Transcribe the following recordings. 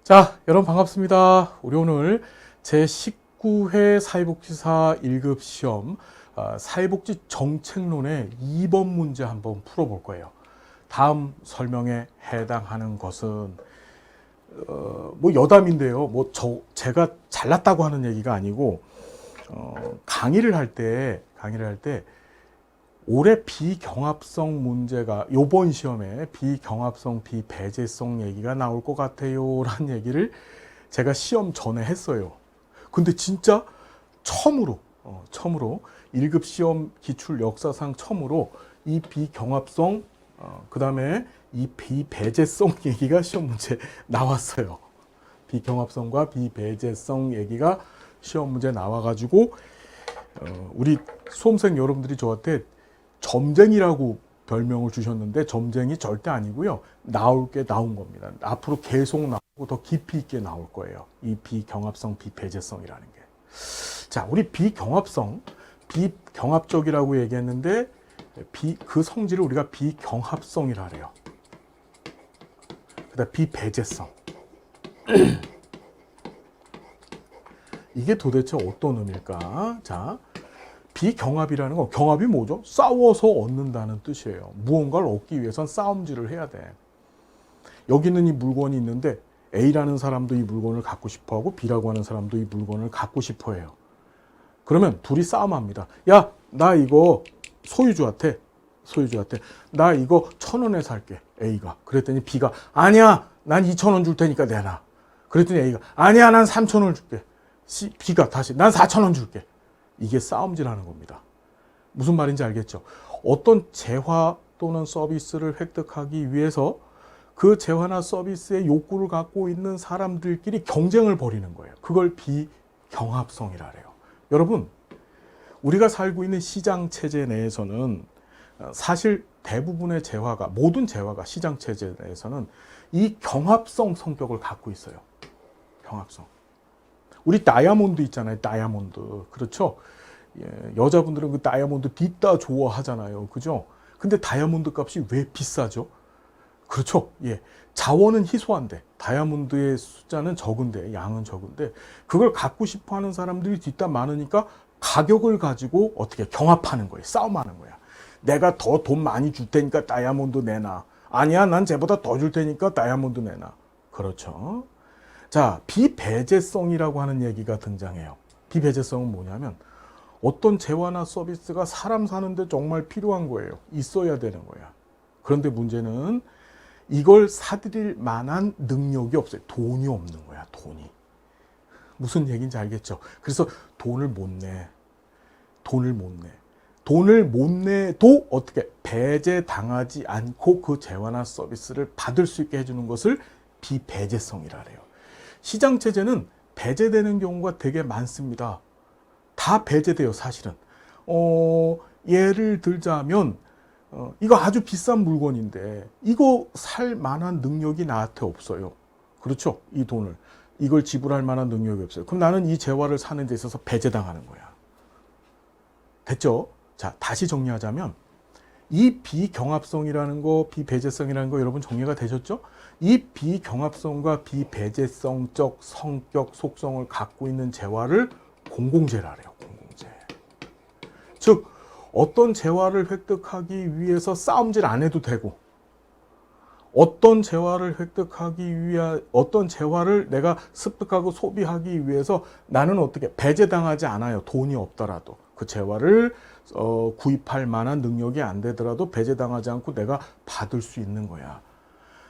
자, 여러분 반갑습니다. 우리 오늘 제19회 사회복지사 1급 시험 사회복지 정책론의 2번 문제 한번 풀어볼 거예요. 다음 설명에 해당하는 것은 뭐 여담인데요. 제가 잘났다고 하는 얘기가 아니고 강의를 할 때 올해 비경합성 문제가 요번 시험에 비경합성, 비배제성 얘기가 나올 것 같아요 라는 얘기를 제가 시험 전에 했어요. 근데 진짜 처음으로 1급 시험 기출 역사상 처음으로 이 비경합성 그 다음에 이 비배제성 얘기가 시험 문제 나왔어요. 비경합성과 비배제성 얘기가 시험 문제 나와가지고 우리 수험생 여러분들이 저한테 점쟁이라고 별명을 주셨는데 점쟁이 절대 아니고요. 나올 게 나온 겁니다. 앞으로 계속 나오고 더 깊이 있게 나올 거예요. 이 비경합성, 비배제성이라는 게. 자, 우리 비경합성, 비경합적이라고 얘기했는데 그 성질을 우리가 비경합성이라 그래요. 그다음 비배제성. 이게 도대체 어떤 의미일까? 자, 비경합이라는 건, 경합이 뭐죠? 싸워서 얻는다는 뜻이에요. 무언가를 얻기 위해선 싸움질을 해야 돼. 여기는 이 물건이 있는데 A라는 사람도 이 물건을 갖고 싶어 하고 B라고 하는 사람도 이 물건을 갖고 싶어 해요. 그러면 둘이 싸움합니다. 야, 나 이거 소유주한테 나 이거 1,000원에 살게. A가. 그랬더니 B가 아니야, 난 2,000원 줄 테니까 내놔. 그랬더니 A가 아니야, 난 3,000원 줄게. B가 다시 난 4,000원 줄게. 이게 싸움질하는 겁니다. 무슨 말인지 알겠죠? 어떤 재화 또는 서비스를 획득하기 위해서 그 재화나 서비스의 욕구를 갖고 있는 사람들끼리 경쟁을 벌이는 거예요. 그걸 비경합성이라 해요. 여러분, 우리가 살고 있는 시장 체제 내에서는 사실 대부분의 재화가, 모든 재화가 시장 체제 내에서는 이 경합성 성격을 갖고 있어요. 경합성. 우리 다이아몬드 있잖아요. 다이아몬드. 그렇죠? 예, 여자분들은 그 다이아몬드 뒷다 좋아하잖아요. 그죠? 근데 다이아몬드 값이 왜 비싸죠? 그렇죠? 예. 자원은 희소한데, 다이아몬드의 숫자는 적은데, 양은 적은데, 그걸 갖고 싶어 하는 사람들이 뒷다 많으니까 가격을 가지고 어떻게 경합하는 거예요. 싸움하는 거야. 내가 더 돈 많이 줄 테니까 다이아몬드 내놔. 아니야, 난 쟤보다 더 줄 테니까 다이아몬드 내놔. 그렇죠? 자, 비배제성이라고 하는 얘기가 등장해요. 비배제성은 뭐냐면 어떤 재화나 서비스가 사람 사는데 정말 필요한 거예요. 있어야 되는 거야. 그런데 문제는 이걸 사들일 만한 능력이 없어요. 돈이 없는 거야, 돈이. 무슨 얘기인지 알겠죠? 그래서 돈을 못 내. 돈을 못 내도 어떻게 배제당하지 않고 그 재화나 서비스를 받을 수 있게 해주는 것을 비배제성이라 해요. 시장 체제는 배제되는 경우가 되게 많습니다. 다 배제돼요, 사실은. 예를 들자면 이거 아주 비싼 물건인데 이거 살 만한 능력이 나한테 없어요. 그렇죠? 이 돈을. 이걸 지불할 만한 능력이 없어요. 그럼 나는 이 재화를 사는 데 있어서 배제당하는 거야. 됐죠? 자, 다시 정리하자면 이 비경합성이라는 거, 비배제성이라는 거 여러분 정리가 되셨죠? 이 비경합성과 비배제성적 성격, 속성을 갖고 있는 재화를 공공재라 그래요. 공공재. 즉, 어떤 재화를 획득하기 위해서 싸움질 안 해도 되고, 어떤 재화를 어떤 재화를 내가 습득하고 소비하기 위해서 나는 어떻게 배제당하지 않아요. 돈이 없더라도. 그 재화를 구입할 만한 능력이 안 되더라도 배제당하지 않고 내가 받을 수 있는 거야.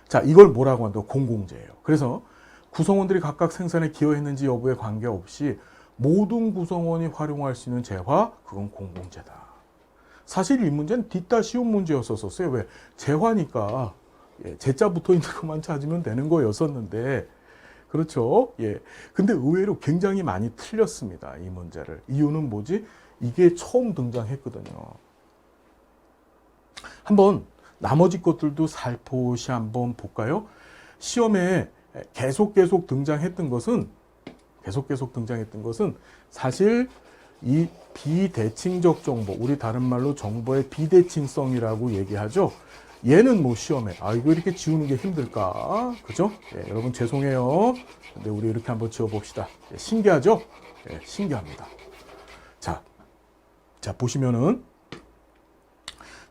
자, 이걸 뭐라고 한다? 공공재예요. 그래서 구성원들이 각각 생산에 기여했는지 여부에 관계없이 모든 구성원이 활용할 수 있는 재화, 그건 공공재다. 사실 이 문제는 뒷다 쉬운 문제였었어요. 왜? 재화니까 재자 붙어 있는 것만 찾으면 되는 거였었는데, 그렇죠? 예. 근데 의외로 굉장히 많이 틀렸습니다. 이 문제를. 이유는 뭐지? 이게 처음 등장했거든요. 한번 나머지 것들도 살포시 한번 볼까요? 시험에 계속 등장했던 것은 사실 이 비대칭적 정보, 우리 다른 말로 정보의 비대칭성이라고 얘기하죠. 얘는 뭐 시험에 이거 이렇게 지우는 게 힘들까? 그죠? 예, 여러분 죄송해요. 근데 우리 이렇게 한번 지워봅시다. 예, 신기하죠? 예, 신기합니다. 자 보시면은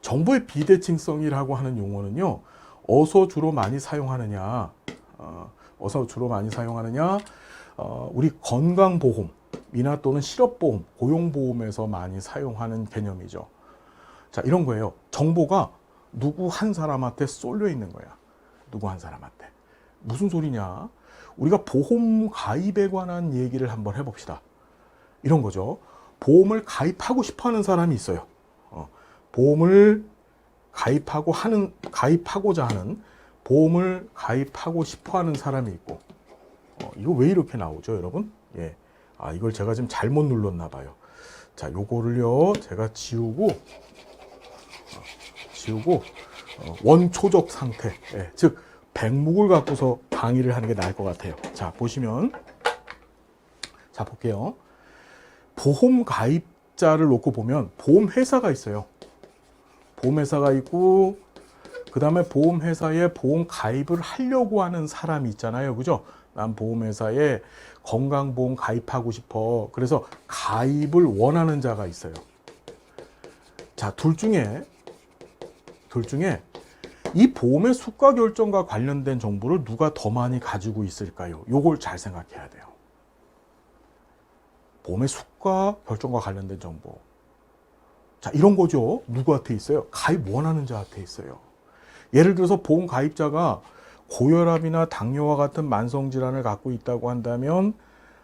정보의 비대칭성이라고 하는 용어는요. 어디서 주로 많이 사용하느냐? 우리 건강보험이나 또는 실업보험, 고용보험에서 많이 사용하는 개념이죠. 자, 이런 거예요. 정보가 누구 한 사람한테 쏠려 있는 거야. 누구 한 사람한테. 무슨 소리냐? 우리가 보험 가입에 관한 얘기를 한번 해봅시다. 이런 거죠. 보험을 가입하고 싶어 하는 사람이 있어요. 보험을 가입하고자 하는 보험을 가입하고 싶어 하는 사람이 있고, 이거 왜 이렇게 나오죠, 여러분? 예. 이걸 제가 지금 잘못 눌렀나 봐요. 자, 요거를요, 제가 지우고, 원초적 상태, 예, 즉, 백목을 갖고서 강의를 하는 게 나을 것 같아요. 자, 보시면, 자, 볼게요. 보험 가입자를 놓고 보면 보험회사가 있어요. 보험회사가 있고, 그 다음에 보험회사에 보험 가입을 하려고 하는 사람이 있잖아요. 그죠? 난 보험회사에 건강보험 가입하고 싶어. 그래서 가입을 원하는 자가 있어요. 자, 둘 중에 이 보험의 수가 결정과 관련된 정보를 누가 더 많이 가지고 있을까요? 요걸 잘 생각해야 돼요. 보험의 수가 결정과 관련된 정보. 자, 이런 거죠. 누구한테 있어요? 가입 원하는 자한테 있어요. 예를 들어서 보험 가입자가 고혈압이나 당뇨와 같은 만성질환을 갖고 있다고 한다면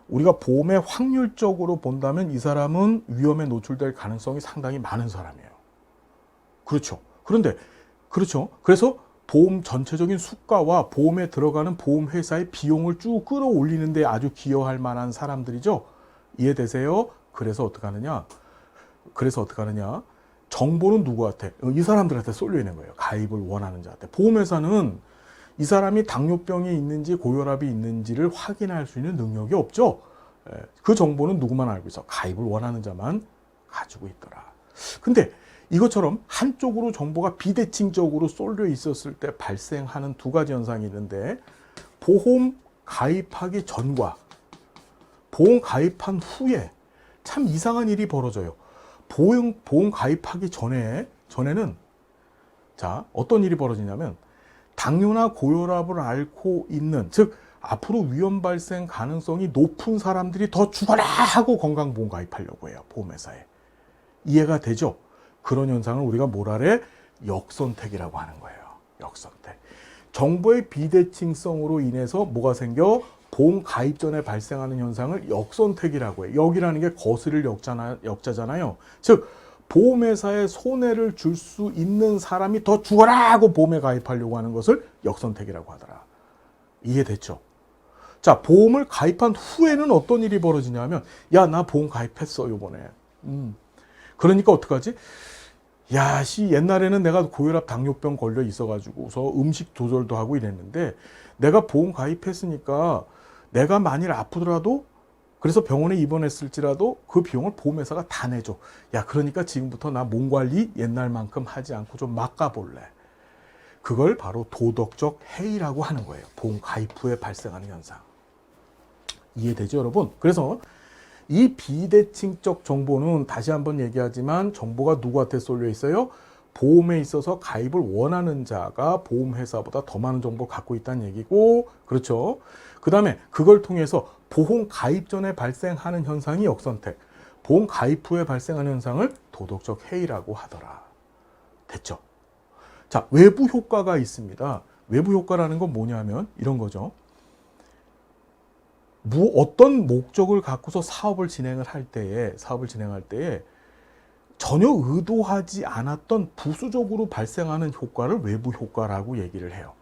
우리가 보험에 확률적으로 본다면 이 사람은 위험에 노출될 가능성이 상당히 많은 사람이에요. 그렇죠. 그래서 보험 전체적인 수가와 보험에 들어가는 보험회사의 비용을 쭉 끌어올리는데 아주 기여할 만한 사람들이죠. 이해되세요? 그래서 어떻게 하느냐? 정보는 누구한테? 이 사람들한테 쏠려 있는 거예요. 가입을 원하는 자한테. 보험회사는 이 사람이 당뇨병이 있는지 고혈압이 있는지를 확인할 수 있는 능력이 없죠. 그 정보는 누구만 알고 있어? 가입을 원하는 자만 가지고 있더라. 근데 이것처럼 한쪽으로 정보가 비대칭적으로 쏠려 있었을 때 발생하는 두 가지 현상이 있는데, 보험 가입하기 전과 보험 가입한 후에 참 이상한 일이 벌어져요. 보험 가입하기 전에는 자, 어떤 일이 벌어지냐면 당뇨나 고혈압을 앓고 있는, 즉 앞으로 위험 발생 가능성이 높은 사람들이 더 죽어라 하고 건강보험 가입하려고 해요. 보험회사에. 이해가 되죠? 그런 현상을 우리가 뭐라래? 역선택이라고 하는 거예요. 역선택. 정보의 비대칭성으로 인해서 뭐가 생겨? 보험 가입 전에 발생하는 현상을 역선택이라고 해요. 역이라는 게 거스를 역자잖아요. 즉 보험회사에 손해를 줄 수 있는 사람이 더 죽어라 하고 보험에 가입하려고 하는 것을 역선택이라고 하더라. 이해됐죠? 자, 보험을 가입한 후에는 어떤 일이 벌어지냐면, 야, 나 보험 가입했어 요번에. 그러니까 어떡하지? 야, 옛날에는 내가 고혈압 당뇨병 걸려 있어가지고서 음식 조절도 하고 이랬는데, 내가 보험 가입했으니까 내가 만일 아프더라도, 그래서 병원에 입원했을지라도 그 비용을 보험회사가 다 내줘. 야, 그러니까 지금부터 나 몸 관리 옛날만큼 하지 않고 좀 막아볼래. 그걸 바로 도덕적 해이라고 하는 거예요. 보험 가입 후에 발생하는 현상. 이해되죠, 여러분? 그래서 이 비대칭적 정보는 다시 한번 얘기하지만 정보가 누구한테 쏠려 있어요? 보험에 있어서 가입을 원하는 자가 보험회사보다 더 많은 정보를 갖고 있다는 얘기고, 그렇죠? 그 다음에 그걸 통해서 보험 가입 전에 발생하는 현상이 역선택, 보험 가입 후에 발생하는 현상을 도덕적 해이라고 하더라. 됐죠? 자, 외부 효과가 있습니다. 외부 효과라는 건 뭐냐면 이런 거죠. 어떤 목적을 갖고서 사업을 진행할 때에 전혀 의도하지 않았던 부수적으로 발생하는 효과를 외부 효과라고 얘기를 해요.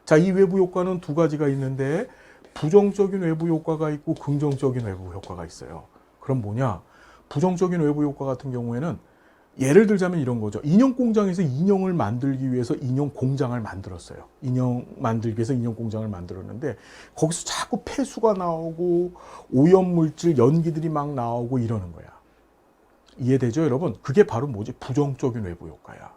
자, 이 외부 효과는 두 가지가 있는데 부정적인 외부 효과가 있고 긍정적인 외부 효과가 있어요. 그럼 뭐냐? 부정적인 외부 효과 같은 경우에는 예를 들자면 이런 거죠. 인형 공장에서 인형을 만들기 위해서 인형 공장을 만들었어요. 인형 만들기 위해서 인형 공장을 만들었는데 거기서 자꾸 폐수가 나오고 오염물질, 연기들이 막 나오고 이러는 거야. 이해되죠, 여러분? 그게 바로 뭐지? 부정적인 외부 효과야.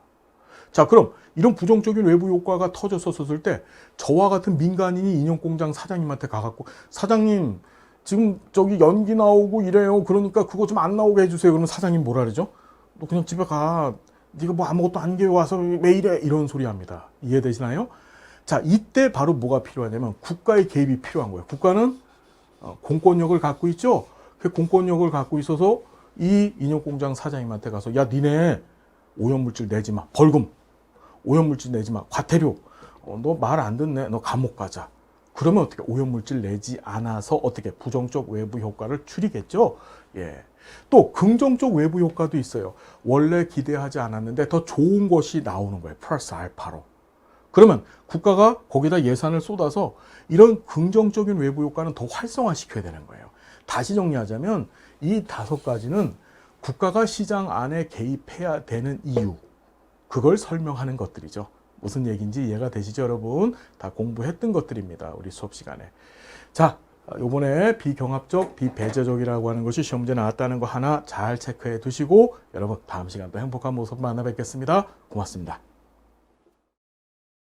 자, 그럼 이런 부정적인 외부 효과가 터졌었을 때 저와 같은 민간인이 인형공장 사장님한테 가갖고 사장님 지금 저기 연기 나오고 이래요. 그러니까 그거 좀 안 나오게 해주세요. 그러면 사장님 뭐라 그러죠? 너 그냥 집에 가. 네가 뭐 아무것도 안 개워 와서 왜 이래? 이런 소리 합니다. 이해되시나요? 자, 이때 바로 뭐가 필요하냐면 국가의 개입이 필요한 거예요. 국가는 공권력을 갖고 있죠. 그 공권력을 갖고 있어서 이 인형공장 사장님한테 가서 야, 니네 오염물질 내지 마. 벌금. 오염물질 내지 마. 과태료. 너 말 안 듣네. 너 감옥 가자. 그러면 어떻게 오염물질 내지 않아서 어떻게 부정적 외부 효과를 줄이겠죠. 예. 또 긍정적 외부 효과도 있어요. 원래 기대하지 않았는데 더 좋은 것이 나오는 거예요. 플러스 알파로. 그러면 국가가 거기다 예산을 쏟아서 이런 긍정적인 외부 효과는 더 활성화시켜야 되는 거예요. 다시 정리하자면 이 5가지는 국가가 시장 안에 개입해야 되는 이유, 그걸 설명하는 것들이죠. 무슨 얘기인지 이해가 되시죠, 여러분? 다 공부했던 것들입니다. 우리 수업 시간에. 자, 요번에 비경합적, 비배제적이라고 하는 것이 시험 문제 나왔다는 거 하나 잘 체크해 두시고 여러분 다음 시간 또 행복한 모습 만나 뵙겠습니다. 고맙습니다.